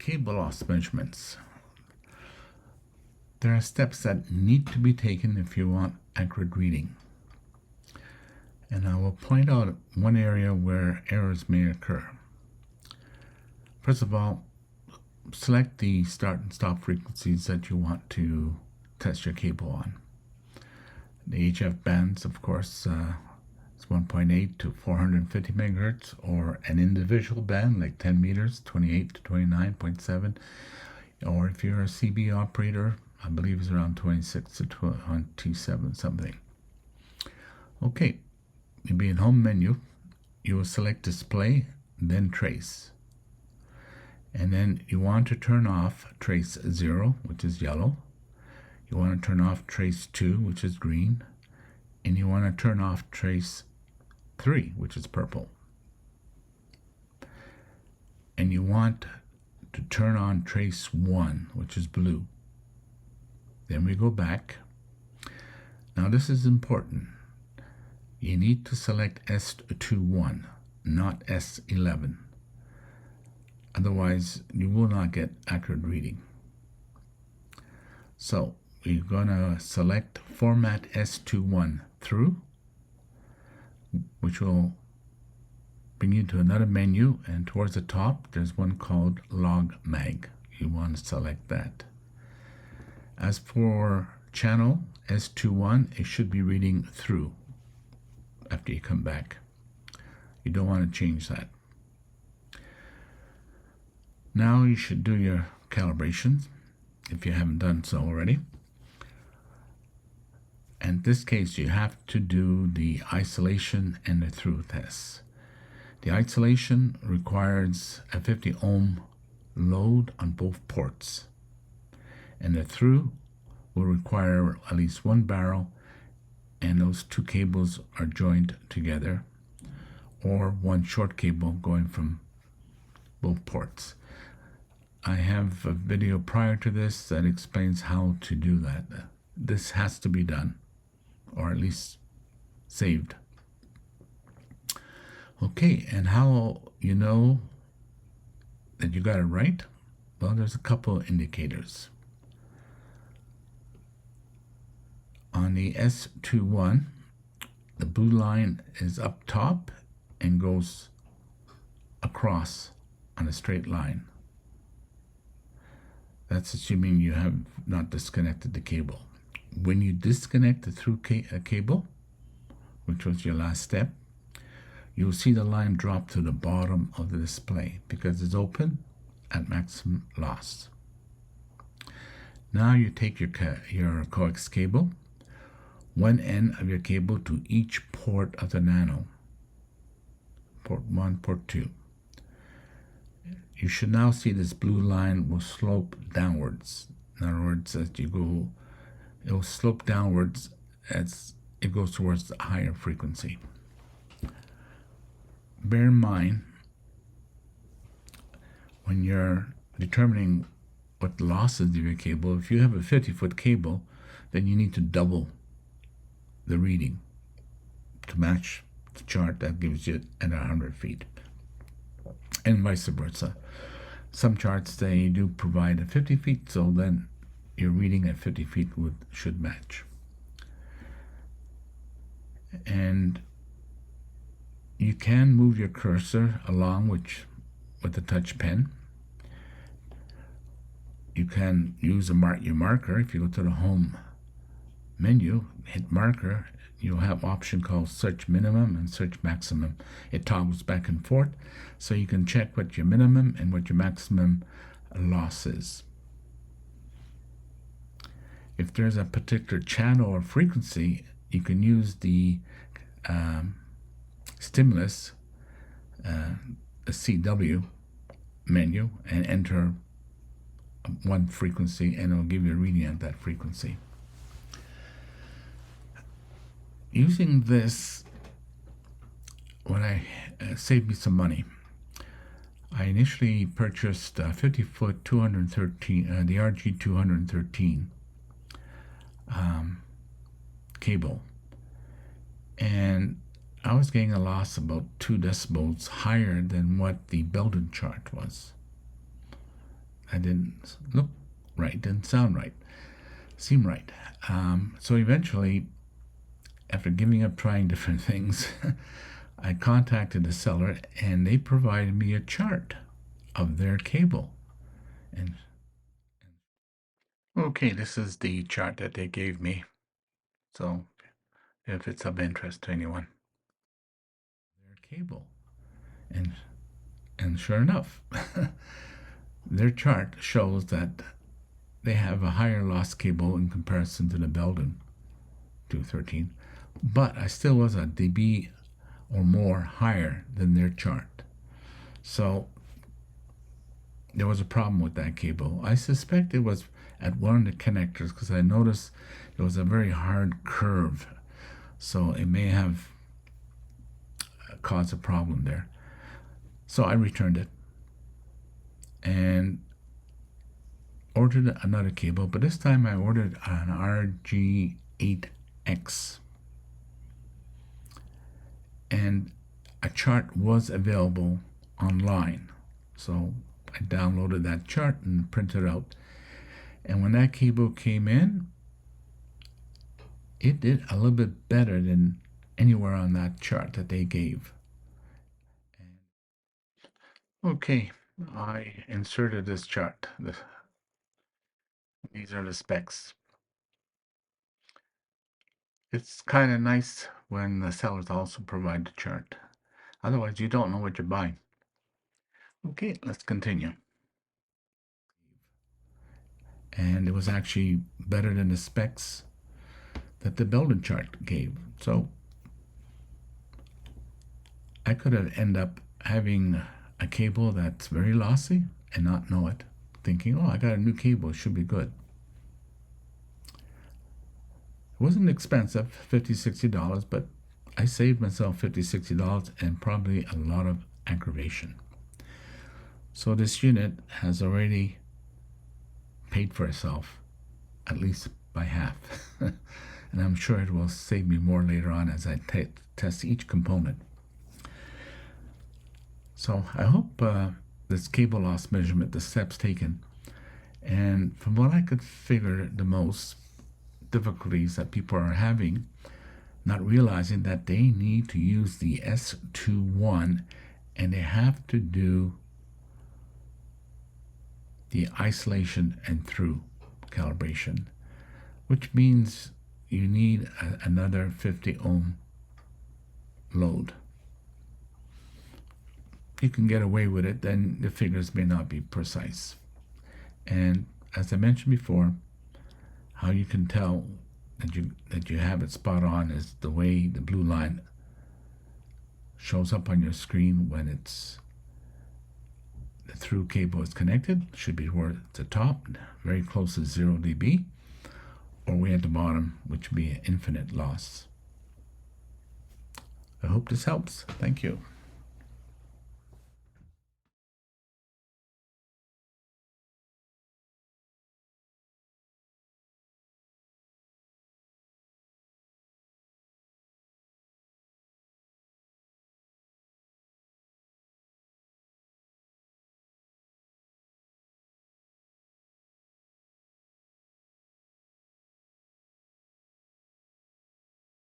Cable loss measurements. There are steps that need to be taken if you want accurate reading. And I will point out one area where errors may occur. First of all, select the start and stop frequencies that you want to test your cable on. The HF bands, of course, is 1.8 to 450 megahertz, or an individual band like 10 meters, 28 to 29.7, or if you're a CB operator, I believe it's around 26 to 27 something. Okay, you'll be in home menu. You will select display, then trace. And then you want to turn off trace 0, which is yellow. You want to turn off trace 2, which is green. And you want to turn off trace 3, which is purple. And you want to turn on trace 1, which is blue. Then we go back. Now this is important. You need to select S21, not S11. Otherwise, you will not get accurate reading. So we're going to select Format S21 through, which will bring you to another menu, and towards the top there's one called Log Mag. You want to select that. As for channel S21, it should be reading through after you come back. You don't want to change that. Now you should do your calibrations if you haven't done so already. In this case, you have to do the isolation and the through tests. The isolation requires a 50 ohm load on both ports, and the through will require at least one barrel, and those two cables are joined together, or one short cable going from both ports. I have a video prior to this that explains how to do that. This has to be done, or at least saved. Okay, and how you know that you got it right? Well, there's a couple of indicators. On the S21, the blue line is up top and goes across on a straight line. That's assuming you have not disconnected the cable. When you disconnect the through cable, which was your last step, you'll see the line drop to the bottom of the display because it's open at maximum loss. Now you take your coax cable, one end of your cable to each port of the Nano, port 1, port 2. You should now see this blue line will slope downwards. In other words, as you go, it will slope downwards as it goes towards the higher frequency. Bear in mind, when you're determining what the loss is of your cable, if you have a 50-foot cable, then you need to double the reading to match the chart that gives you at 100 feet. And vice versa. Some charts, they do provide a 50 feet, so then your reading at 50 feet should match. And you can move your cursor along with the touch pen. You can use your marker. If you go to the home menu, hit marker, you'll have an option called search minimum and search maximum. It toggles back and forth, so you can check what your minimum and what your maximum loss is. If there's a particular channel or frequency, you can use the stimulus, the CW menu, and enter one frequency, and it'll give you a reading at that frequency. Using this, when I saved me some money, I initially purchased a 50-foot 213, the RG213 cable, and I was getting a loss about 2 decibels higher than what the Belden chart was. That didn't look right, didn't sound right, seem right. So eventually, after giving up trying different things, I contacted the seller and they provided me a chart of their cable. And okay, this is the chart that they gave me. So if it's of interest to anyone, their cable. And sure enough, their chart shows that they have a higher loss cable in comparison to the Belden 213, but I still was a dB or more higher than their chart. So there was a problem with that cable. I suspect it was at one of the connectors because I noticed it was a very hard curve. So it may have caused a problem there. So I returned it and ordered another cable, but this time I ordered an RG8X. And a chart was available online. So I downloaded that chart and printed it out. And when that cable came in, it did a little bit better than anywhere on that chart that they gave. Okay, I inserted this chart. These are the specs. It's kind of nice when the sellers also provide the chart. Otherwise, you don't know what you're buying. Okay, let's continue. And it was actually better than the specs that the Belden chart gave. So I could have ended up having a cable that's very lossy and not know it, thinking, oh, I got a new cable, it should be good. It wasn't expensive, $50, $60, but I saved myself $50, $60 and probably a lot of aggravation. So this unit has already paid for itself, at least by half. And I'm sure it will save me more later on as I test each component. So I hope this cable loss measurement, the steps taken, and from what I could figure, the most difficulties that people are having, not realizing that they need to use the S21 and they have to do the isolation and through calibration, which means you need another 50 ohm load. You can get away with it, then the figures may not be precise. And as I mentioned before, how you can tell that you have it spot on is the way the blue line shows up on your screen when it's the through cable is connected. Should be towards the top, very close to 0 dB, or way at the bottom, which would be an infinite loss. I hope this helps. Thank you.